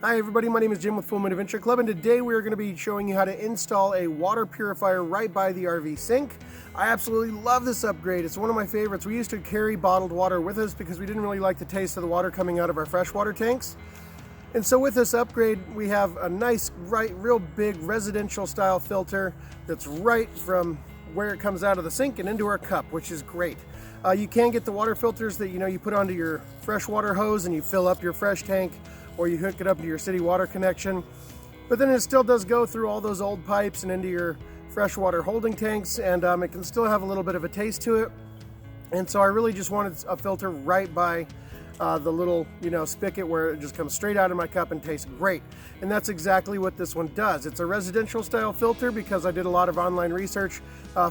Hi everybody, my name is Jim with Full Moon Adventure Club, and today we are going to be showing you how to install a water purifier right by the RV sink. I absolutely love this upgrade. It's one of my favorites. We used to carry bottled water with us because we didn't really like the taste of the water coming out of our freshwater tanks. And so with this upgrade, we have a nice, real big residential style filter that's right from where it comes out of the sink and into our cup, which is great. You can get the water filters that you put onto your freshwater hose and you fill up your fresh tank, or you hook it up to your city water connection. But then it still does go through all those old pipes and into your freshwater holding tanks, and it can still have a little bit of a taste to it. And so I really just wanted a filter right by the little spigot where it just comes straight out of my cup and tastes great. And that's exactly what this one does. It's a residential style filter because I did a lot of online research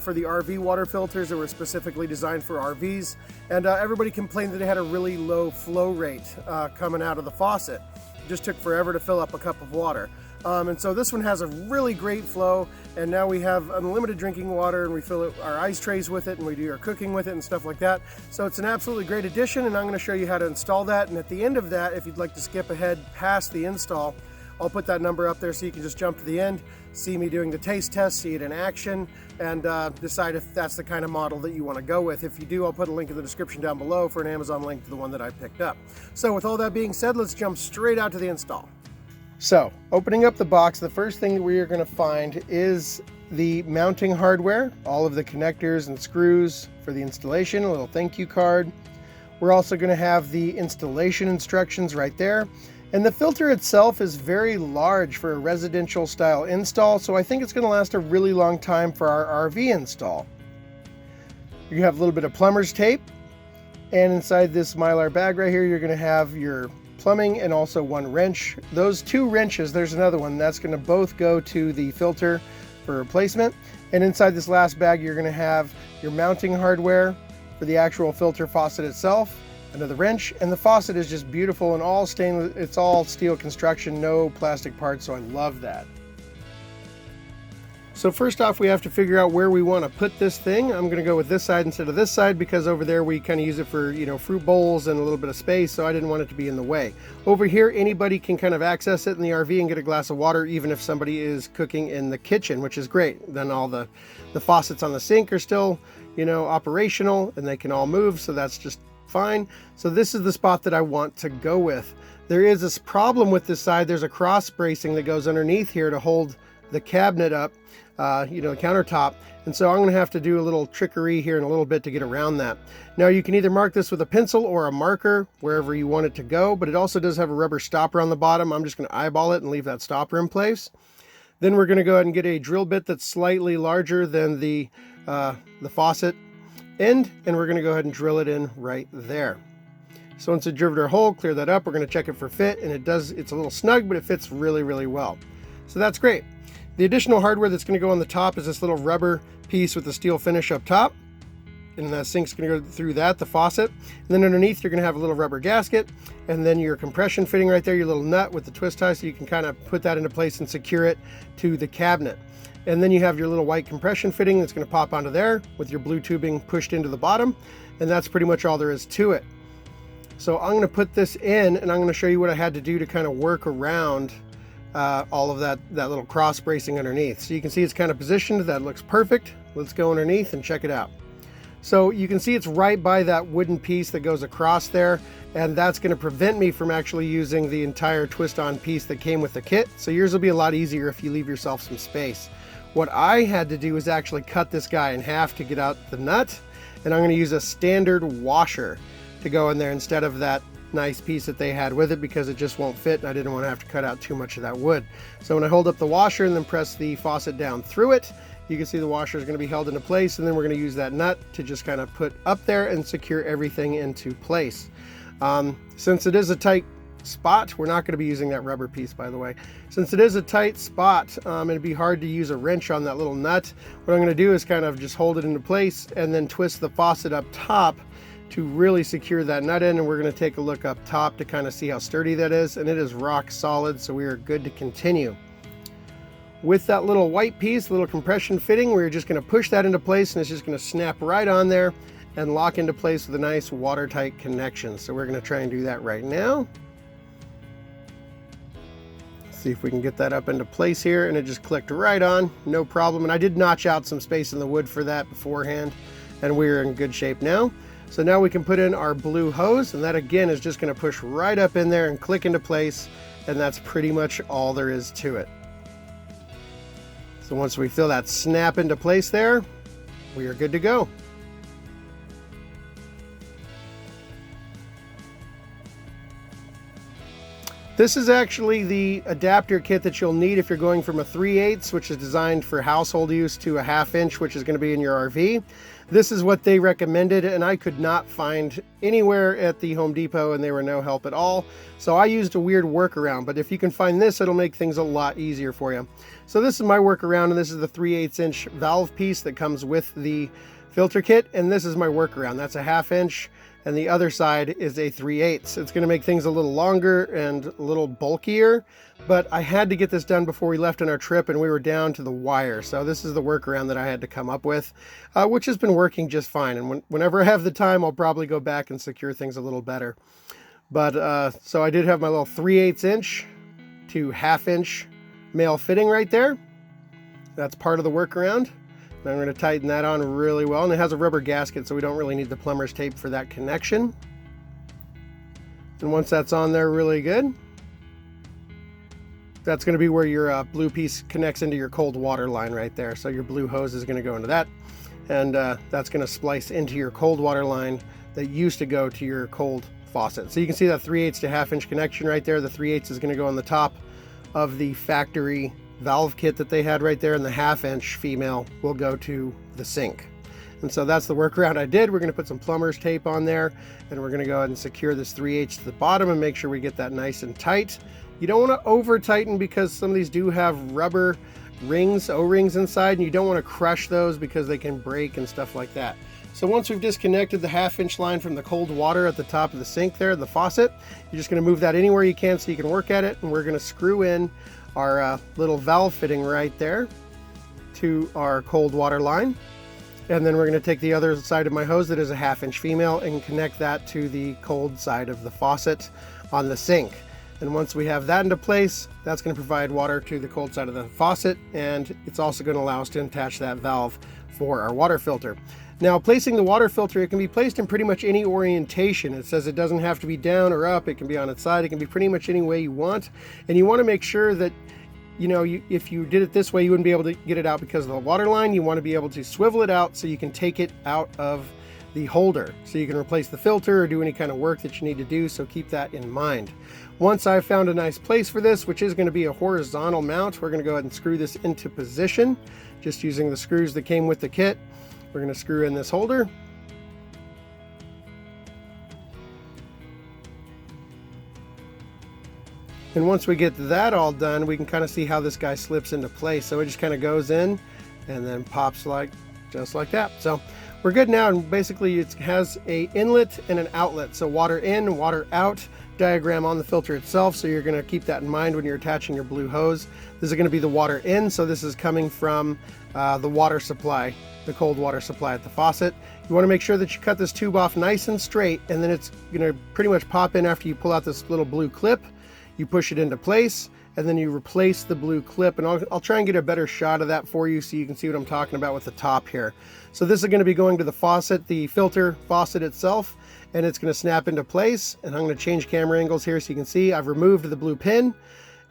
for the RV water filters that were specifically designed for RVs, and everybody complained that they had a really low flow rate coming out of the faucet. It just took forever to fill up a cup of water. And so this one has a really great flow, and now we have unlimited drinking water, and we fill our ice trays with it, and we do our cooking with it and stuff like that. So it's an absolutely great addition, and I'm going to show you how to install that. And at the end of that, if you'd like to skip ahead past the install, I'll put that number up there so you can just jump to the end, see me doing the taste test, see it in action, and decide if that's the kind of model that you want to go with. If you do, I'll put a link in the description down below for an Amazon link to the one that I picked up. So with all that being said, let's jump straight out to the install. So, opening up the box, the first thing that we are going to find is the mounting hardware, all of the connectors and screws for the installation, a little thank you card. We're also going to have the installation instructions right there. And the filter itself is very large for a residential style install, so I think it's going to last a really long time for our RV install. You have a little bit of plumber's tape, and inside this Mylar bag right here, you're going to have your plumbing and also one wrench. Those two wrenches, there's another one, that's going to both go to the filter for replacement. And inside this last bag, you're going to have your mounting hardware for the actual filter faucet itself, another wrench, and the faucet is just beautiful and all stainless. It's all steel construction, no plastic parts, so I love that. So first off, we have to figure out where we want to put this thing. I'm going to go with this side instead of this side because over there we kind of use it for, fruit bowls and a little bit of space, so I didn't want it to be in the way. Over here, anybody can kind of access it in the RV and get a glass of water, even if somebody is cooking in the kitchen, which is great. Then all the faucets on the sink are still, operational, and they can all move, so that's just fine. So this is the spot that I want to go with. There is this problem with this side. There's a cross bracing that goes underneath here to hold the cabinet up, the countertop, and so I'm going to have to do a little trickery here in a little bit to get around that. Now you can either mark this with a pencil or a marker wherever you want it to go, but it also does have a rubber stopper on the bottom. I'm just going to eyeball it and leave that stopper in place. Then we're going to go ahead and get a drill bit that's slightly larger than the faucet end, and we're going to go ahead and drill it in right there. So once it's driven our hole, clear that up. We're going to check it for fit, and it's a little snug, but it fits really, really well. So that's great. The additional hardware that's going to go on the top is this little rubber piece with the steel finish up top, and that sink's going to go through that, the faucet. And then underneath you're going to have a little rubber gasket, and then your compression fitting right there, your little nut with the twist tie, so you can kind of put that into place and secure it to the cabinet. And then you have your little white compression fitting that's going to pop onto there with your blue tubing pushed into the bottom, and that's pretty much all there is to it. So I'm going to put this in, and I'm going to show you what I had to do to kind of work around all of that little cross bracing underneath. So you can see it's kind of positioned. That looks perfect. Let's go underneath and check it out. So you can see it's right by that wooden piece that goes across there, and that's going to prevent me from actually using the entire twist-on piece that came with the kit. So yours will be a lot easier if you leave yourself some space. What I had to do is actually cut this guy in half to get out the nut, and I'm going to use a standard washer to go in there instead of that nice piece that they had with it, because it just won't fit and I didn't want to have to cut out too much of that wood. So when I hold up the washer and then press the faucet down through it, you can see the washer is going to be held into place, and then we're going to use that nut to just kind of put up there and secure everything into place. Since it is a tight spot, we're not going to be using that rubber piece, by the way. Since it is a tight spot, it'd be hard to use a wrench on that little nut. What I'm going to do is kind of just hold it into place and then twist the faucet up top to really secure that nut in, and we're going to take a look up top to kind of see how sturdy that is, and it is rock solid, so we are good to continue. With that little white piece, little compression fitting, we're just going to push that into place, and it's just going to snap right on there and lock into place with a nice watertight connection. So we're going to try and do that right now. See if we can get that up into place here, and it just clicked right on, no problem. And I did notch out some space in the wood for that beforehand, and we're in good shape now. So now we can put in our blue hose, and that again is just going to push right up in there and click into place, and that's pretty much all there is to it. So once we feel that snap into place there, we are good to go. This is actually the adapter kit that you'll need if you're going from a 3/8, which is designed for household use, to a 1/2 inch, which is going to be in your RV. This is what they recommended, and I could not find anywhere at the Home Depot, and they were no help at all. So I used a weird workaround, but if you can find this, it'll make things a lot easier for you. So this is my workaround, and this is the 3/8 inch valve piece that comes with the filter kit, and this is my workaround. That's a 1/2 inch. And the other side is a 3/8. It's going to make things a little longer and a little bulkier, but I had to get this done before we left on our trip, and we were down to the wire. So this is the workaround that I had to come up with, which has been working just fine. And whenever I have the time, I'll probably go back and secure things a little better. But so I did have my little 3/8 inch to 1/2 inch male fitting right there. That's part of the workaround. I'm going to tighten that on really well, and it has a rubber gasket, so we don't really need the plumber's tape for that connection. And once that's on there really good, that's going to be where your blue piece connects into your cold water line right there. So your blue hose is going to go into that, and that's going to splice into your cold water line that used to go to your cold faucet. So you can see that 3/8 to 1/2 inch connection right there. The 3/8 is going to go on the top of the factory valve kit that they had right there, and the 1/2 inch female will go to the sink. And so that's the workaround I did. We're going to put some plumber's tape on there, and we're going to go ahead and secure this 3/8 to the bottom and make sure we get that nice and tight. You don't want to over tighten because some of these do have rubber rings, O-rings inside, and you don't want to crush those because they can break and stuff like that. So once we've disconnected the 1/2 inch line from the cold water at the top of the sink there, the faucet, you're just going to move that anywhere you can so you can work at it, and we're going to screw in our little valve fitting right there to our cold water line. And then we're going to take the other side of my hose that is a 1/2 inch female and connect that to the cold side of the faucet on the sink. And once we have that into place, that's going to provide water to the cold side of the faucet, and it's also going to allow us to attach that valve for our water filter. Now, placing the water filter, it can be placed in pretty much any orientation. It says it doesn't have to be down or up. It can be on its side. It can be pretty much any way you want. And you want to make sure that, you know, if you did it this way, you wouldn't be able to get it out because of the water line. You want to be able to swivel it out so you can take it out of the holder, so you can replace the filter or do any kind of work that you need to do. So keep that in mind. Once I've found a nice place for this, which is going to be a horizontal mount, we're going to go ahead and screw this into position, just using the screws that came with the kit. We're going to screw in this holder. And once we get that all done, we can kind of see how this guy slips into place. So it just kind of goes in and then pops just like that. So we're good now, and basically it has a inlet and an outlet. So water in, water out diagram on the filter itself. So you're going to keep that in mind when you're attaching your blue hose. This is going to be the water in. So this is coming from the water supply, the cold water supply at the faucet. You want to make sure that you cut this tube off nice and straight, and then it's going to pretty much pop in after you pull out this little blue clip. You push it into place, and then you replace the blue clip, and I'll try and get a better shot of that for you so you can see what I'm talking about with the top here. So this is going to be going to the faucet, the filter faucet itself, and it's going to snap into place. And I'm going to change camera angles here so you can see I've removed the blue pin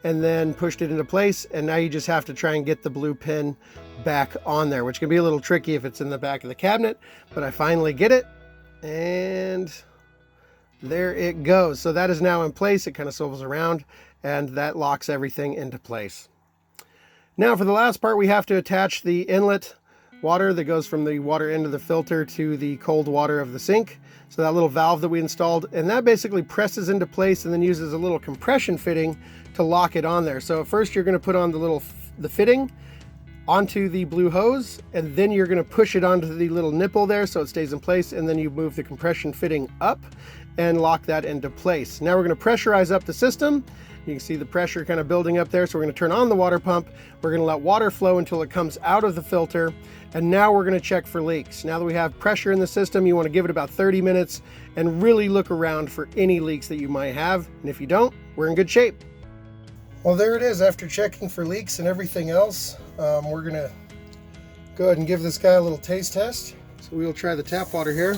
and then pushed it into place, and now you just have to try and get the blue pin back on there, which can be a little tricky if it's in the back of the cabinet, but I finally get it, and there it goes. So that is now in place. It kind of swivels around, and that locks everything into place. Now for the last part, we have to attach the inlet water that goes from the water end of the filter to the cold water of the sink. So that little valve that we installed, and that basically presses into place and then uses a little compression fitting to lock it on there. So at first you're going to put on the fitting onto the blue hose, and then you're going to push it onto the little nipple there so it stays in place, and then you move the compression fitting up and lock that into place. Now we're going to pressurize up the system. You can see the pressure kind of building up there, so we're going to turn on the water pump. We're going to let water flow until it comes out of the filter, and now we're going to check for leaks. Now that we have pressure in the system, you want to give it about 30 minutes and really look around for any leaks that you might have, and if you don't, we're in good shape. Well, there it is. After checking for leaks and everything else, we're gonna go ahead and give this guy a little taste test. So we will try the tap water here.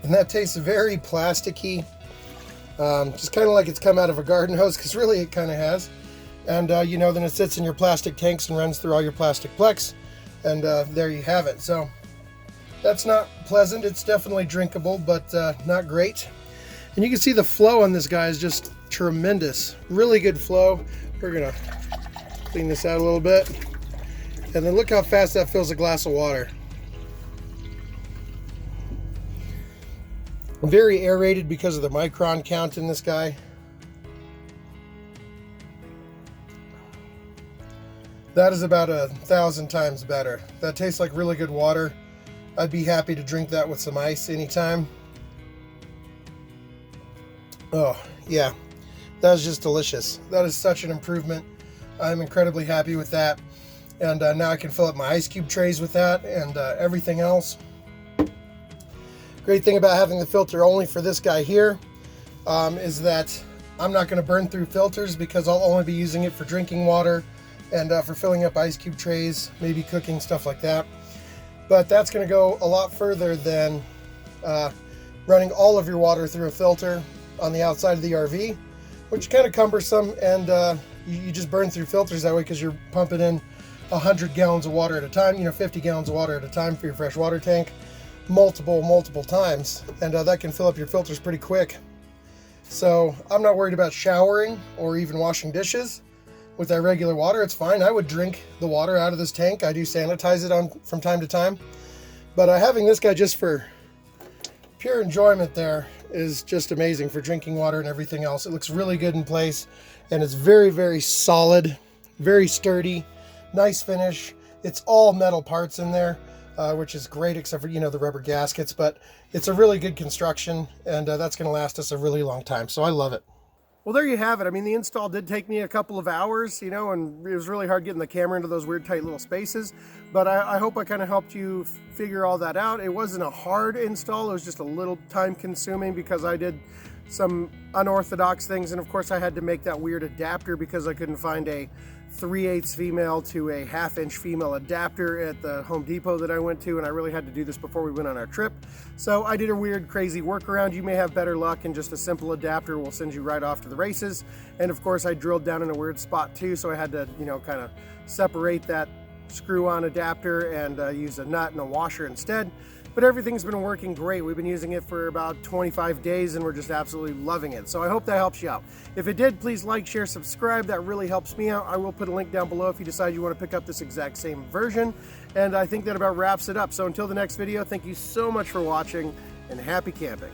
And that tastes very plasticky, just kind of like it's come out of a garden hose, because really it kind of has. And you know, then it sits in your plastic tanks and runs through all your plastic plex, and there you have it. So that's not pleasant. It's definitely drinkable, but not great. And you can see the flow on this guy is just tremendous. Really good flow. We're gonna clean this out a little bit, and then look how fast that fills a glass of water. Very aerated because of the micron count in this guy. That is about 1,000 times better. That tastes like really good water. I'd be happy to drink that with some ice anytime. Oh yeah, that is just delicious. That is such an improvement. I'm incredibly happy with that. And now I can fill up my ice cube trays with that and everything else. Great thing about having the filter only for this guy here is that I'm not going to burn through filters, because I'll only be using it for drinking water and for filling up ice cube trays, maybe cooking, stuff like that. But that's going to go a lot further than running all of your water through a filter on the outside of the RV, which is kind of cumbersome, and you just burn through filters that way, because you're pumping in 100 gallons of water at a time, you know, 50 gallons of water at a time for your fresh water tank. Multiple times, and that can fill up your filters pretty quick. So I'm not worried about showering or even washing dishes with that regular water. It's fine. I would drink the water out of this tank. I do sanitize it from time to time, but having this guy just for pure enjoyment there is just amazing for drinking water and everything else. It looks really good in place, and it's very solid, very sturdy, nice finish. It's all metal parts in there. Which is great, except for, you know, the rubber gaskets, but it's a really good construction, and that's going to last us a really long time, so I love it. Well, there you have it. I mean, the install did take me a couple of hours, you know, and it was really hard getting the camera into those weird tight little spaces, but I hope I kind of helped you figure all that out. It wasn't a hard install. It was just a little time consuming because I did some unorthodox things, and of course I had to make that weird adapter because I couldn't find a 3/8 female to a 1/2 inch female adapter at the Home Depot that I went to, and I really had to do this before we went on our trip. So I did a weird crazy workaround. You may have better luck, and just a simple adapter will send you right off to the races. And of course I drilled down in a weird spot too, so I had to, you know, kind of separate that screw-on adapter and use a nut and a washer instead. But everything's been working great. We've been using it for about 25 days and we're just absolutely loving it. So I hope that helps you out. If it did, please like, share, subscribe. That really helps me out. I will put a link down below if you decide you want to pick up this exact same version. And I think that about wraps it up. So until the next video, thank you so much for watching, and happy camping.